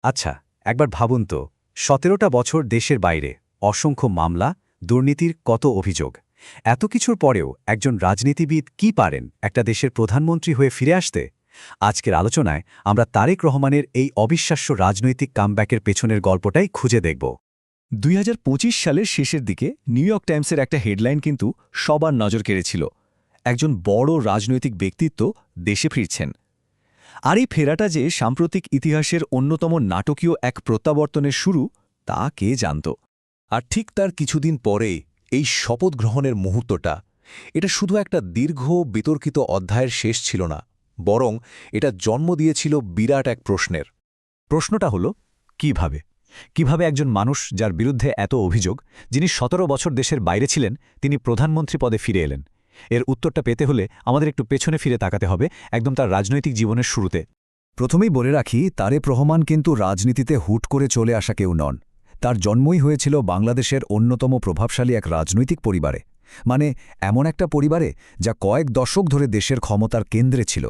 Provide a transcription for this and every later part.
আচ্ছা, একবার ভাবুন তো ১৭টা বছর দেশের বাইরে, অসংখ্য মামলা, দুর্নীতির কত অভিযোগ। এত কিছুর পরেও একজন রাজনীতিবিদ কি পারেন একটা দেশের প্রধানমন্ত্রী হয়ে ফিরে আসতে? আজকের আলোচনায় আমরা তারেক রহমানের এই অবিশ্বাস্য রাজনৈতিক কামব্যাকের পেছনের গল্পটাই খুঁজে দেখব। ২০২৫ সালের শেষের দিকে নিউ ইয়র্ক টাইমসের একটা হেডলাইন কিন্তু সবার নজর কেড়েছিল। একজন বড় রাজনৈতিক ব্যক্তিত্ব দেশে ফিরছেন। আর এই ফেরাটা যে সাম্প্রতিক ইতিহাসের অন্যতম নাটকীয় এক প্রত্যাবর্তনের শুরু, তা কে জানত। আর ঠিক তার কিছুদিন পরে এই শপথ গ্রহণের মুহূর্তটা, এটা শুধু একটা দীর্ঘ বিতর্কিত অধ্যায়ের শেষ ছিল না, বরং এটা জন্ম দিয়েছিল বিরাট এক প্রশ্নের। প্রশ্নটা হলো কিভাবে একজন মানুষ যার বিরুদ্ধে এত অভিযোগ, যিনি ১৭ বছর দেশের বাইরে ছিলেন, তিনি প্রধানমন্ত্রী পদে ফিরে এলেন? এর উত্তরটা পেতে হলে আমাদের একটু পেছনে ফিরে তাকাতে হবে, একদম তার রাজনৈতিক জীবনের শুরুতে। প্রথমেই বলে রাখি, তারেক রহমান কিন্তু রাজনীতিতে হুট করে চলে আসা কেউ নন। তার জন্মই হয়েছিল বাংলাদেশের অন্যতম প্রভাবশালী এক রাজনৈতিক পরিবারে, মানে এমন একটা পরিবারে যা কয়েক দশক ধরে দেশের ক্ষমতার কেন্দ্রে ছিল।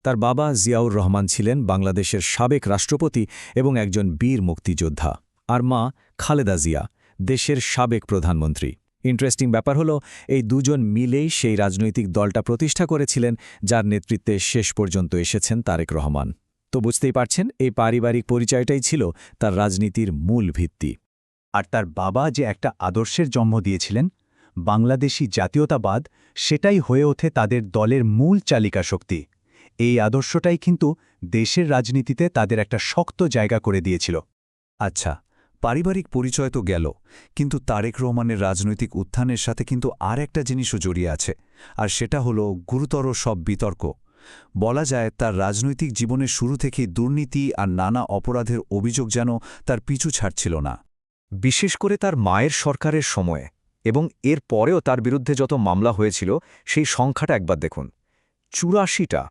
তার বাবা জিয়াউর রহমান ছিলেন বাংলাদেশের সাবেক রাষ্ট্রপতি এবং একজন বীর মুক্তিযোদ্ধা, আর মা খালেদা জিয়া দেশের সাবেক প্রধানমন্ত্রী। ইন্টারেস্টিং ব্যাপার হলো, এই দুজন মিলেই সেই রাজনৈতিক দলটা প্রতিষ্ঠা করেছিলেন যার নেতৃত্বে শেষ পর্যন্ত এসেছেন তারেক রহমান। তো বুঝতেই পারছেন, এই পারিবারিক পরিচয়টাই ছিল তার রাজনীতির মূল ভিত্তি। আর তার বাবা যে একটা আদর্শের জন্ম দিয়েছিলেন, বাংলাদেশি জাতীয়তাবাদ, সেটাই হয়ে ওঠে তাদের দলের মূল চালিকা শক্তি। এই আদর্শটাই কিন্তু দেশের রাজনীতিতে তাদের একটা শক্ত জায়গা করে দিয়েছিল। আচ্ছা, পারিবারিক পরিচয় তো গেল, কিন্তু তারেক রহমানের রাজনৈতিক উত্থানের সাথে কিন্তু আর একটা জিনিসও জড়িয়ে আছে, আর সেটা হলো গুরুতর সব বিতর্ক। বলা যায়, তার রাজনৈতিক জীবনের শুরু থেকেই দুর্নীতি আর নানা অপরাধের অভিযোগ যেন তার পিছু ছাড়ছিল না। বিশেষ করে তার মায়ের সরকারের সময়ে, এবং এর পরেও তার বিরুদ্ধে যত মামলা হয়েছিল সেই সংখ্যাটা একবার দেখুন, ৮৪টা।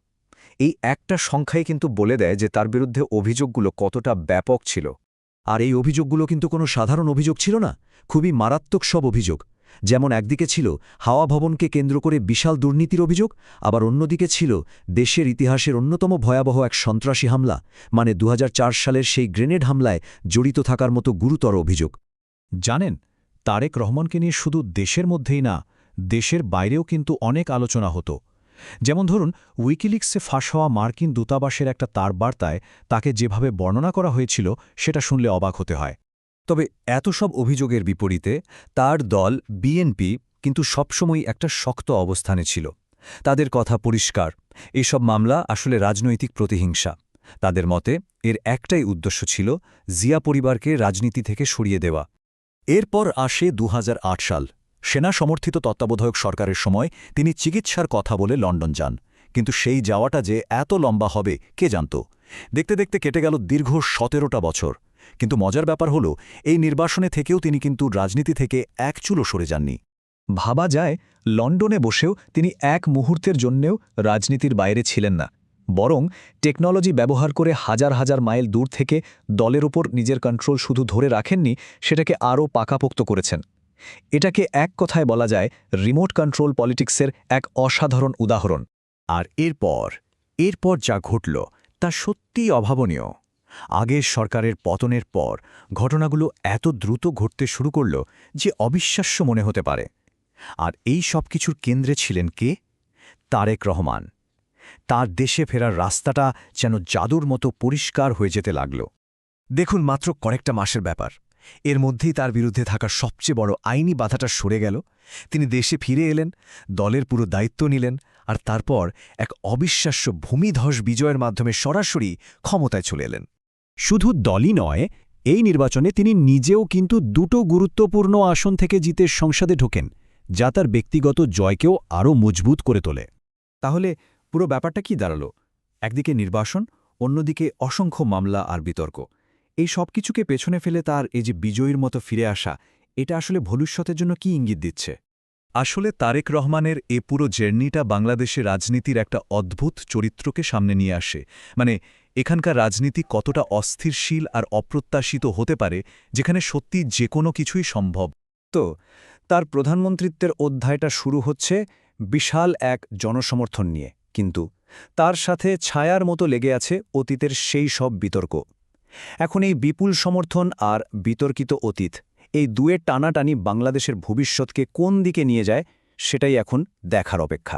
এই একটা সংখ্যাই কিন্তু বলে দেয় যে তার বিরুদ্ধে অভিযোগগুলো কতটা ব্যাপক ছিল। আর এই অভিযোগগুলো কিন্তু কোনো সাধারণ অভিযোগ ছিল না, খুবই মারাত্মক সব অভিযোগ। যেমন একদিকে ছিল হাওয়া ভবনকে কেন্দ্র করে বিশাল দুর্নীতির অভিযোগ, আবার অন্যদিকে ছিল দেশের ইতিহাসের অন্যতম ভয়াবহ এক সন্ত্রাসী হামলা, মানে ২০০৪ সালের সেই গ্রেনেড হামলায় জড়িত থাকার মতো গুরুতর অভিযোগ। জানেন, তারেক রহমানকে নিয়ে শুধু দেশের মধ্যেই না, দেশের বাইরেও কিন্তু অনেক আলোচনা হতো। যেমন ধরুন, উইকিলিক্সে ফাঁস হওয়া মার্কিন দূতাবাসের একটা তার বার্তায় তাকে যেভাবে বর্ণনা করা হয়েছিল, সেটা শুনলে অবাক হতে হয়। তবে এত সব অভিযোগের বিপরীতে তার দল বিএনপি কিন্তু সবসময় একটা শক্ত অবস্থানে ছিল। তাদের কথা পরিষ্কার, এসব মামলা আসলে রাজনৈতিক প্রতিহিংসা। তাদের মতে এর একটাই উদ্দেশ্য ছিল জিয়া পরিবারকে রাজনীতি থেকে সরিয়ে দেওয়া। এরপর আসে ২০০৮ সাল। সেনা সমর্থিত তত্ত্বাবধায়ক সরকারের সময় তিনি চিকিৎসার কথা বলে লন্ডন যান, কিন্তু সেই যাওয়াটা যে এত লম্বা হবে কে জানত। দেখতে দেখতে কেটে গেল দীর্ঘ ১৭টা বছর। কিন্তু মজার ব্যাপার হলো, এই নির্বাসনে থেকেও তিনি কিন্তু রাজনীতি থেকে এক চুলও সরে যাননি। ভাবা যায়, লন্ডনে বসেও তিনি এক মুহূর্তের জন্যেও রাজনীতির বাইরে ছিলেন না, বরং টেকনোলজি ব্যবহার করে হাজার হাজার মাইল দূর থেকে দলের ওপর নিজের কন্ট্রোল শুধু ধরে রাখেননি, সেটাকে আরও পাকাপোক্ত করেছেন। এটাকে এক কথায় বলা যায় রিমোট কন্ট্রোল পলিটিক্সের এক অসাধারণ উদাহরণ। আর এরপর যা ঘটল তা সত্যিই অভাবনীয়। আগের সরকারের পতনের পর ঘটনাগুলো এত দ্রুত ঘটতে শুরু করল যে অবিশ্বাস্য মনে হতে পারে। আর এই সব কিছুর কেন্দ্রে ছিলেন কে? তারেক রহমান। তার দেশে ফেরার রাস্তাটা যেন জাদুর মতো পরিষ্কার হয়ে যেতে লাগল। দেখুন, মাত্র কয়েকটা মাসের ব্যাপার, এর মধ্যেই তার বিরুদ্ধে থাকা সবচেয়ে বড় আইনি বাধাটা সরে গেল। তিনি দেশে ফিরে এলেন, দলের পুরো দায়িত্ব নিলেন, আর তারপর এক অবিশ্বাস্য ভূমিধস বিজয়ের মাধ্যমে সরাসরি ক্ষমতায় চলে এলেন। শুধু দলই নয়, এই নির্বাচনে তিনি নিজেও কিন্তু দুটো গুরুত্বপূর্ণ আসন থেকে জিতে সংসদে ঢোকেন, যা তার ব্যক্তিগত জয়কেও আরও মজবুত করে তোলে। তাহলে পুরো ব্যাপারটা কি দাঁড়ালো? একদিকে নির্বাসন, অন্যদিকে অসংখ্য মামলা আর বিতর্ক। এই সব কিছুকে পেছনে ফেলে তার এই যে বিজয়ীর মতো ফিরে আসা, এটা আসলে ভবিষ্যতের জন্য কি ইঙ্গিত দিচ্ছে? আসলে তারেক রহমানের এ পুরো জার্নিটা বাংলাদেশের রাজনীতির একটা অদ্ভুত চরিত্রকে সামনে নিয়ে আসে। মানে এখানকার রাজনীতি কতটা অস্থিরশীল আর অপ্রত্যাশিত হতে পারে, যেখানে সত্যি যে কোনো কিছুই সম্ভব। তো তার প্রধানমন্ত্রিত্বের অধ্যায়টা শুরু হচ্ছে বিশাল এক জনসমর্থন নিয়ে, কিন্তু তার সাথে ছায়ার মতো লেগে আছে অতীতের সেই সব বিতর্ক। এখন এই বিপুল সমর্থন আর বিতর্কিত অতীত এই দুয়ের টানাটানি বাংলাদেশের ভবিষ্যৎকে কোন দিকে নিয়ে যায় সেটাই এখন দেখার অপেক্ষা।